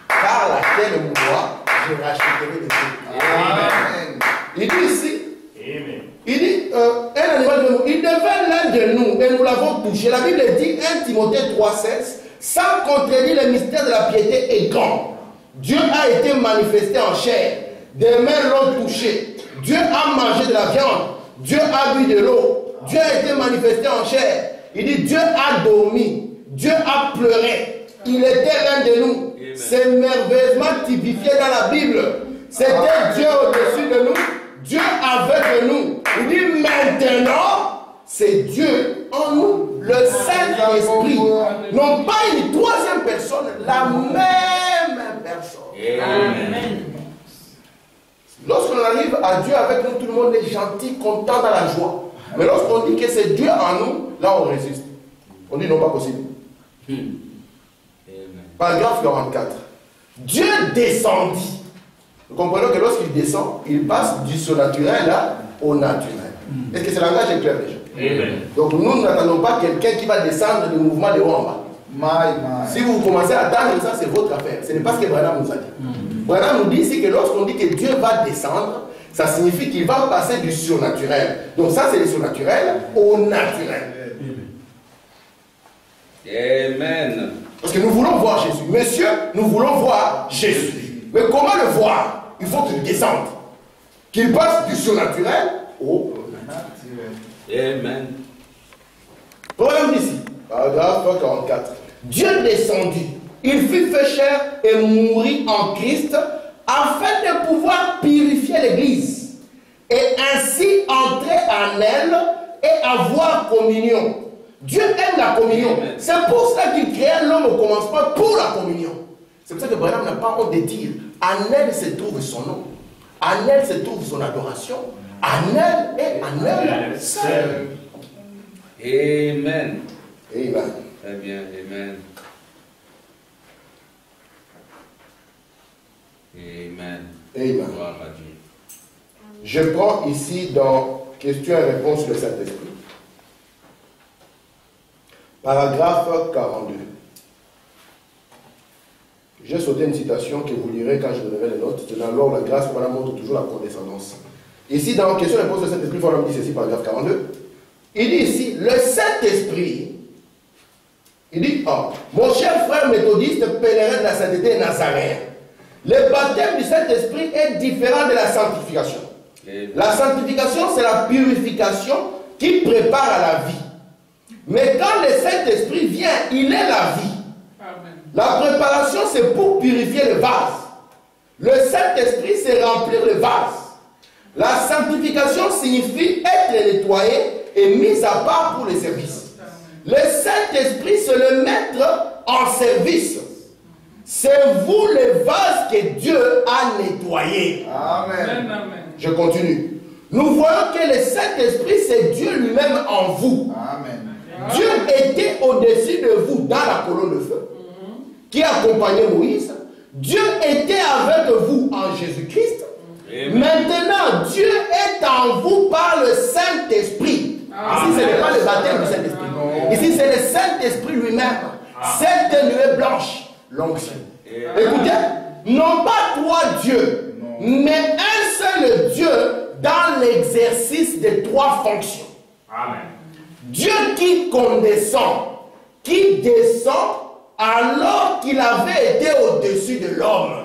Car la terre est moi, je racheterai de Dieu.
Amen.
Il dit ici,
Amen.
il dit, un animal de nous, il devint l'un de nous et nous l'avons touché. La Bible dit, 1 Timothée 3,16, sans contredire le mystère de la piété est grand. Dieu a été manifesté en chair. Des mains l'ont touché. Dieu a mangé de la viande. Dieu a bu de l'eau. Dieu a été manifesté en chair. Il dit, Dieu a dormi. Dieu a pleuré. Il était l'un de nous. C'est merveilleusement typifié dans la Bible. C'était Dieu au-dessus de nous. Dieu avec nous. Il dit maintenant, c'est Dieu en nous, le Saint-Esprit. Non pas une troisième personne, la même personne.
Amen.
Lorsqu'on arrive à Dieu avec nous, tout le monde est gentil, content dans la joie. Mais lorsqu'on dit que c'est Dieu en nous, là on résiste. On dit non, pas possible.
Amen.
Paragraphe 44. Dieu descendit. Nous comprenons que lorsqu'il descend, il passe du surnaturel là au naturel. Est-ce que ce langage est clair déjà?
Amen.
Donc nous n'attendons pas quelqu'un qui va descendre le mouvement de haut en bas. Si vous commencez à attendre ça, c'est votre affaire. Ce n'est pas ce que Branham nous a dit. Branham nous dit ici que lorsqu'on dit que Dieu va descendre, ça signifie qu'il va passer du surnaturel. Donc ça, c'est le surnaturel au naturel.
Amen.
Parce que nous voulons voir Jésus. Messieurs, nous voulons voir Jésus. Mais comment le voir? Il faut qu'il descende. Qu'il passe du surnaturel au naturel.
Amen.
Problème ici. Paragraphe 44. Dieu descendit. Il fut fait chair et mourit en Christ afin de pouvoir purifier l'Église et ainsi entrer en elle et avoir communion. Dieu aime la communion. C'est pour cela qu'il créa l'homme au commencement pour la communion. C'est pour ça que Branham n'a pas honte de dire en elle se trouve son nom. En elle se trouve son adoration. En elle et en elle seul.
Amen.
Amen.
Très bien. Amen. Amen.
Amen.
Gloire à Dieu.
Je prends ici dans questions et réponses sur le Saint-Esprit. Paragraphe 42. J'ai sauté une citation que vous lirez quand je donnerai les notes. C'est dans la loi où la grâce, voilà, montre toujours la condescendance. Ici, dans question et réponse sur le Saint-Esprit, il faut dit ceci, paragraphe 42. Il dit ici, le Saint-Esprit, il dit, oh, mon cher frère méthodiste, pèlerin de la sainteté nazaréen, le baptême du Saint-Esprit est différent de la sanctification. La sanctification, c'est la purification qui prépare à la vie. Mais quand le Saint-Esprit vient, il est la vie.
Amen.
La préparation, c'est pour purifier le vase. Le Saint-Esprit, c'est remplir le vase. La sanctification signifie être nettoyé et mis à part pour le service. Le Saint-Esprit, c'est le mettre en service. C'est vous le vase que Dieu a nettoyé.
Amen.
Je continue. Nous voyons que le Saint-Esprit, c'est Dieu lui-même en vous.
Amen.
Dieu était au-dessus de vous dans la colonne de feu qui accompagnait Moïse. Dieu était avec vous en Jésus-Christ. Maintenant, Dieu est en vous par le Saint-Esprit. Ici, ce n'est pas le baptême du Saint-Esprit. Ici, c'est le Saint-Esprit lui-même. Cette nuée blanche, l'onction. Écoutez, non pas trois dieux, mais un seul Dieu dans l'exercice des trois fonctions.
Amen.
Dieu qui condescend, qui descend alors qu'il avait été au-dessus de l'homme.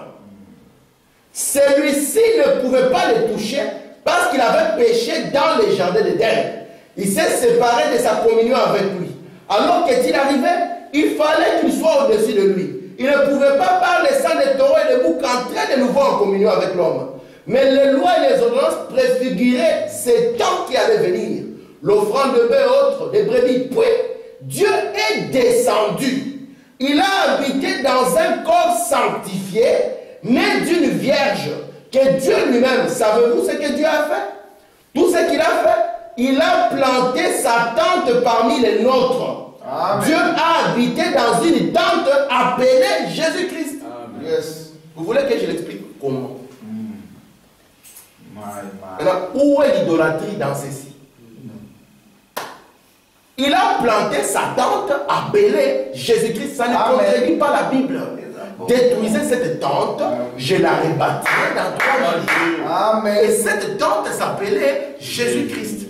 Celui-ci ne pouvait pas le toucher parce qu'il avait péché dans le jardin d'Éden. Il s'est séparé de sa communion avec lui. Alors qu'est-il arrivé? Il fallait qu'il soit au-dessus de lui. Il ne pouvait pas par le sang des taureaux et des boucs entrer de nouveau en communion avec l'homme. Mais les lois et les ordonnances préfiguraient ces temps qui allaient venir. L'offrande de bœufs et autres, des brebis. Puis, Dieu est descendu. Il a habité dans un corps sanctifié, né d'une vierge, que Dieu lui-même, savez-vous ce que Dieu a fait? Tout ce qu'il a fait, il a planté sa tente parmi les nôtres. Amen. Dieu a habité dans une tente appelée Jésus-Christ.
Yes.
Vous voulez que je l'explique comment?
My.
Alors, où est l'idolâtrie dans ceci? Il a planté sa tente appelée Jésus-Christ. Ça ne contredit pas la Bible. Détruisez cette tente, je la rebâtirai dans 3 jours.
Amen.
Et cette tente s'appelait Jésus-Christ.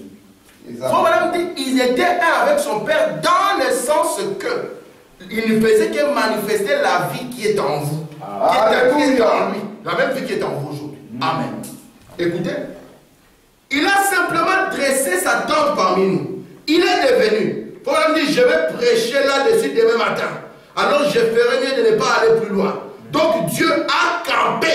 Probablement, il était un avec son Père dans le sens que il ne faisait que manifester la vie qui est en vous, qui est en lui, la même vie qui est en vous aujourd'hui. Amen. Écoutez, il a simplement dressé sa tente parmi nous. Il est devenu. Probablement dit, je vais prêcher là-dessus demain matin. Alors je ferai mieux de ne pas aller plus loin. Donc Dieu a campé,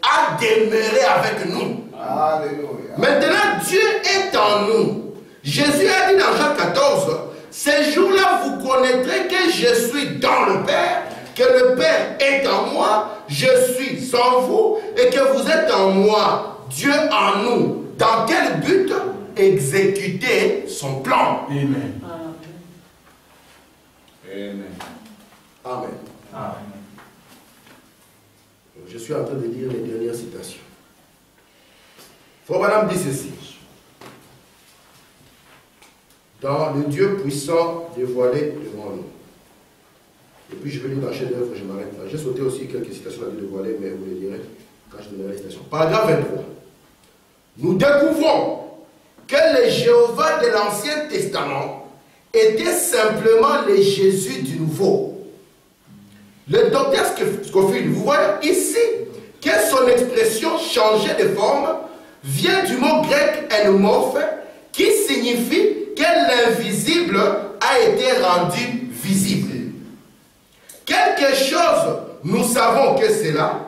a demeuré avec nous.
Alléluia.
Maintenant, Dieu est en nous. Jésus a dit dans Jean 14, ces jours-là, vous connaîtrez que je suis dans le Père, que le Père est en moi, je suis en vous, et que vous êtes en moi, Dieu en nous. Dans quel but? Exécuter son plan.
Amen.
Amen.
Amen.
Amen.
Je suis en train de lire les dernières citations. Frère Branham dit ceci. Dans le Dieu puissant dévoilé devant nous. Et puis je vais lire dans chef-d'œuvre, je m'arrête là. J'ai sauté aussi quelques citations à dévoiler, mais vous les lirez quand je donnerai les citations. Paragraphe 23. Nous découvrons que le Jéhovah de l'Ancien Testament était simplement le Jésus du Nouveau. Le docteur Scofield, vous voyez ici que son expression changée de forme vient du mot grec enmorphe qui signifie que l'invisible a été rendu visible. Quelque chose, nous savons que c'est là,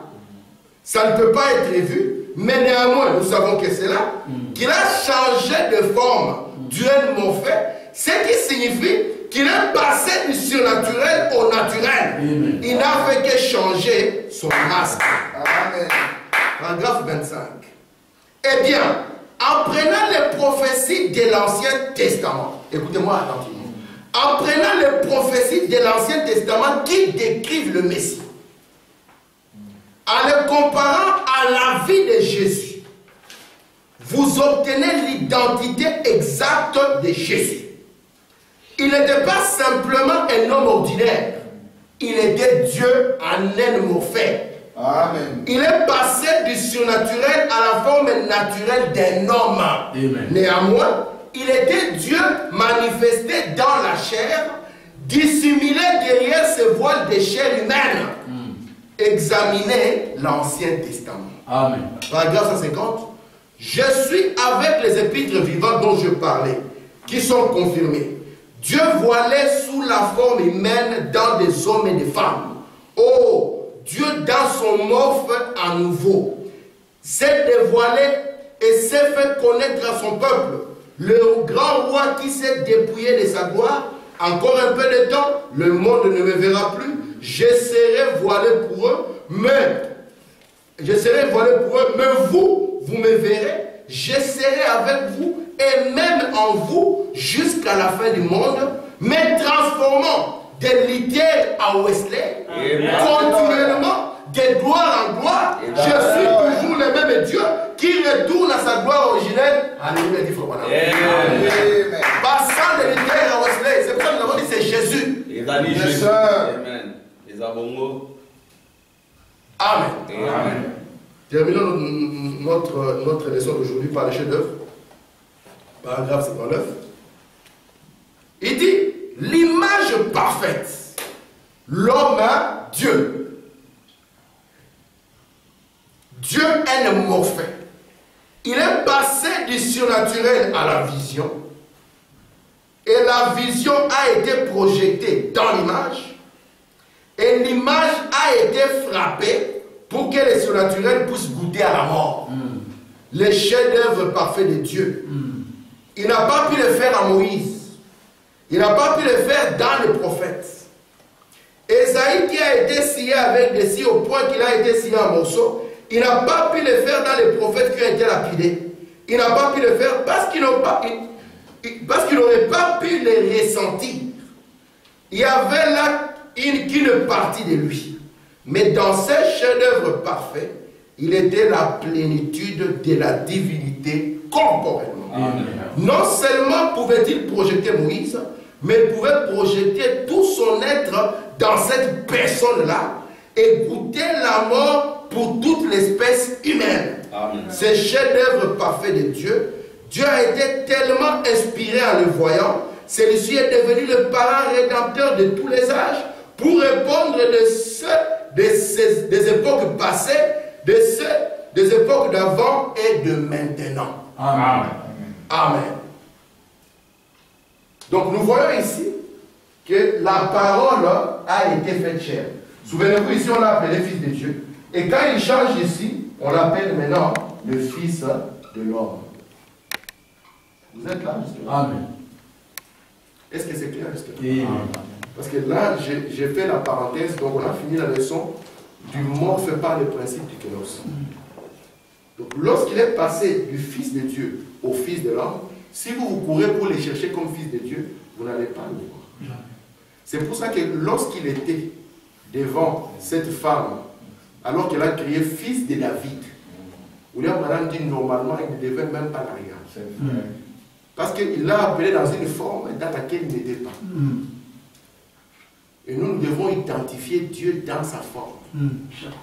ça ne peut pas être vu, mais néanmoins nous savons que c'est là, qu'il a changé de forme du enmorphe, ce qui signifie qu'il est passé du surnaturel au naturel.
Amen.
Il n'a fait que changer son masque.
Amen.
Paragraphe 25. Eh bien, en prenant les prophéties de l'Ancien Testament, écoutez-moi attentivement, en prenant les prophéties de l'Ancien Testament qui décrivent le Messie, en les comparant à la vie de Jésus, vous obtenez l'identité exacte de Jésus. Il n'était pas simplement un homme ordinaire, il était Dieu en enmorphe.
Amen.
Il est passé du surnaturel à la forme naturelle d'un homme.
Amen.
Néanmoins, il était Dieu manifesté dans la chair, dissimulé derrière ce voile de chair humaine. Examinez l'Ancien Testament.
Amen.
Paragraphe 150. Je suis avec les épîtres vivantes dont je parlais, qui sont confirmés. Dieu voilait sous la forme humaine dans des hommes et des femmes. Oh, Dieu dans son morphe à nouveau s'est dévoilé et s'est fait connaître à son peuple. Le grand roi qui s'est dépouillé de sa gloire, encore un peu de temps, le monde ne me verra plus. Je serai voilé pour eux, mais vous, vous me verrez. Je serai avec vous et même en vous jusqu'à la fin du monde, mais transformant des Luther à Wesley, continuellement, de gloire en gloire. Je suis toujours le même Dieu qui retourne à sa gloire originelle. Alléluia, dit Frère Branham. Passant de Luther à Wesley, c'est pour ça que nous avons dit c'est Jésus.
Jésus. Amen. Les abongos.
Amen.
Amen.
Terminons notre leçon d'aujourd'hui par le chef-d'œuvre. Paragraphe 59. Il dit l'image parfaite. L'homme a Dieu. Dieu est le morphée. Il est passé du surnaturel à la vision. Et la vision a été projetée dans l'image. Et l'image a été frappée pour que le surnaturel puisse goûter à la mort. Le chef-d'œuvre parfait de Dieu. Il n'a pas pu le faire à Moïse. Il n'a pas pu le faire dans les prophètes. Esaïe qui a été scié avec des scies au point qu'il a été scié en morceaux, il n'a pas pu le faire dans les prophètes qui ont été lapidés. Il n'a pas pu le faire parce qu'il n'aurait pas pu les ressentir. Il y avait là qu'une partie de lui. Mais dans ce chef-d'œuvre parfait, il était la plénitude de la divinité corporellement. Amen. Non seulement pouvait-il projeter Moïse, mais il pouvait projeter tout son être dans cette personne-là et goûter la mort pour toute l'espèce humaine. Ce chef-d'œuvre parfait de Dieu, Dieu a été tellement inspiré en le voyant, celui-ci est devenu le parent rédempteur de tous les âges pour répondre des époques passées, des époques d'avant et de maintenant.
Amen.
Amen. Donc nous voyons ici que la parole a été faite chair. Souvenez-vous, ici on l'a appelé Fils de Dieu. Et quand il change ici, on l'appelle maintenant le Fils de l'homme. Vous êtes là justement? Amen. Est-ce que c'est clair justement? Amen. Parce que là, j'ai fait la parenthèse, donc on a fini la leçon du mort fait par le principe du kénos. Donc lorsqu'il est passé du Fils de Dieu au Fils de l'homme, si vous courez pour les chercher comme Fils de Dieu, vous n'allez pas le voir. C'est pour ça que lorsqu'il était devant cette femme, alors qu'elle a crié Fils de David, William Branham dit normalement il ne devait même pas la regarder. Parce qu'il l'a appelé dans une forme dans laquelle il n'était pas. Et nous devons identifier Dieu dans sa forme.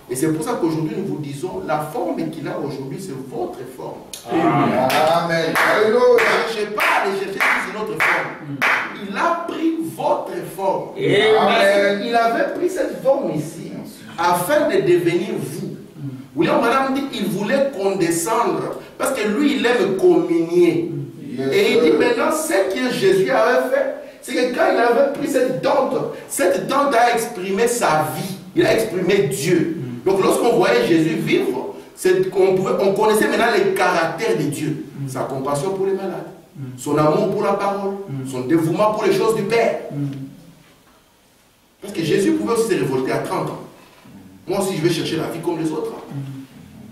Et c'est pour ça qu'aujourd'hui nous vous disons, la forme qu'il a aujourd'hui, c'est votre forme.
Amen.
Ne cherchez pas à aller chercher une autre forme. Il a pris votre forme.
Amen.
Il avait pris cette forme ici afin de devenir vous. William Branham dit qu'il voulait condescendre parce que lui, il aime communier. Et il dit maintenant, ce que Jésus avait fait, c'est que quand il avait pris cette tente a exprimé sa vie. Il a exprimé Dieu. Donc lorsqu'on voyait Jésus vivre, on connaissait maintenant les caractères de Dieu. Sa compassion pour les malades, son amour pour la parole, son dévouement pour les choses du Père. Parce que Jésus pouvait aussi se révolter à 30 ans. Moi aussi, je vais chercher la vie comme les autres.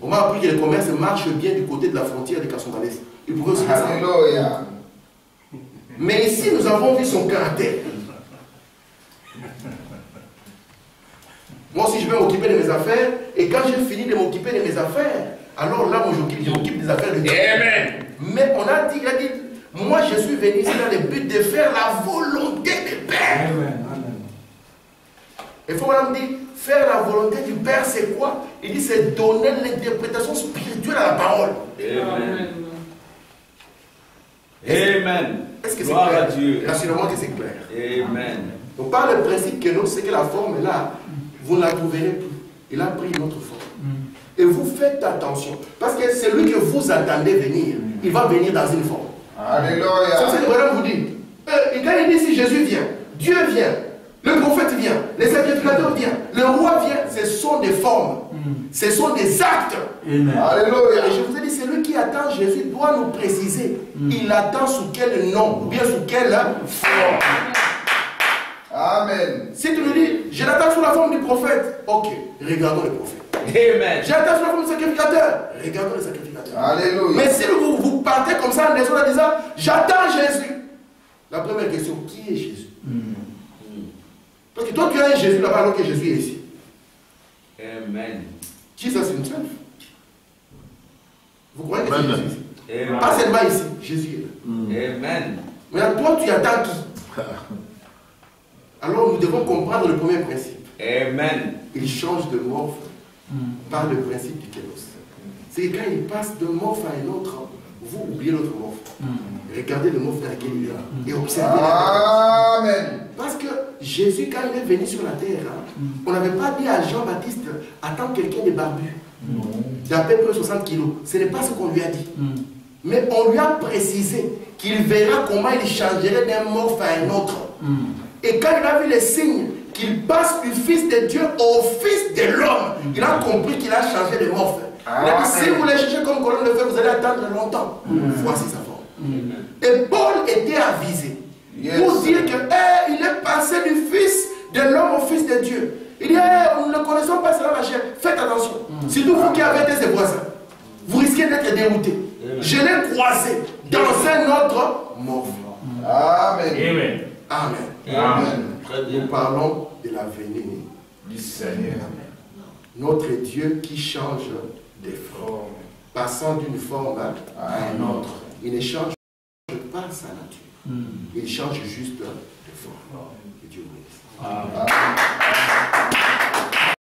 On m'a appris que le commerce marche bien du côté de la frontière de Kassoumbalès. Il pouvait aussi faire ça. Mais ici, nous avons vu son caractère. Moi aussi, je vais m'occuper de mes affaires. Et quand j'ai fini de m'occuper de mes affaires, alors là, moi, je m'occupe des affaires de Dieu.
Amen.
Mais on a dit, il a dit, moi, je suis venu ici dans le but de faire la volonté du Père. Il faut me dire, faire la volonté du Père, c'est quoi? Il dit, c'est donner l'interprétation spirituelle à la parole.
Amen. Amen.
Est-ce que c'est
Gloire
clair?
à Dieu.
Rassurez-moi que c'est clair.
Amen.
Donc par le principe que nous, c'est que la forme est là, vous ne la trouverez plus. Il a pris une autre forme. Et vous faites attention. Parce que celui que vous attendez venir, il va venir dans une forme.
Alléluia.
C'est ce que Branham vous dit. Quand il dit si Jésus vient, Dieu vient. Le prophète vient, les sacrificateurs viennent, le roi vient, ce sont des formes, ce sont des actes.
Amen.
Alléluia. Et je vous ai dit, celui qui attend Jésus doit nous préciser, il attend sous quel nom, ou bien sous quelle forme.
Amen.
Si tu me dis, je l'attends sous la forme du prophète, ok, regardons le prophète.
Amen.
J'attends sous la forme du sacrificateur, regardons le sacrificateur.
Alléluia.
Mais si vous partez comme ça en disant, j'attends Jésus, la première question, qui est Jésus? Parce que toi, tu as un Jésus là-bas alors que Jésus est ici.
Amen.
Jesus himself. Vous croyez que c'est
Amen.
Jésus ici?
Amen.
Pas seulement ici, Jésus est là.
Amen.
Mais toi, tu attends qui? Alors, nous devons comprendre le premier principe.
Amen.
Il change de morphe par le principe du kélos. C'est quand il passe d'un morphe à un autre, vous oubliez l'autre morphe. Regardez le morphe dans lequel il est et observez.
Amen.
Parce que Jésus, quand il est venu sur la terre, on n'avait pas dit à Jean-Baptiste, attends quelqu'un de barbu, d'à peu près 60 kilos. Ce n'est pas ce qu'on lui a dit. Mais on lui a précisé qu'il verra comment il changerait d'un morphe à un autre. Et quand il a vu les signes qu'il passe du Fils de Dieu au Fils de l'homme, il a compris qu'il a changé de morphe. Il a dit, si vous les cherchez comme colonne de feu, vous allez attendre longtemps. Voici sa forme. Et Paul était avisé pour dire que il est passé du Fils de l'homme au Fils de Dieu. Il dit, nous ne connaissons pas cela, ma chère. Faites attention. Surtout vous qui avez été ses voisins, vous risquez d'être déroutés. Je l'ai croisé dans un autre morphe.
Amen.
Amen.
Amen.
Amen.
Très bien.
Nous parlons de la venue
Du Seigneur.
notre Dieu qui change de forme, passant d'une forme à une autre. Il ne change pas sa nature. Il change juste de forme. Que Dieu vous bénisse.
Amen.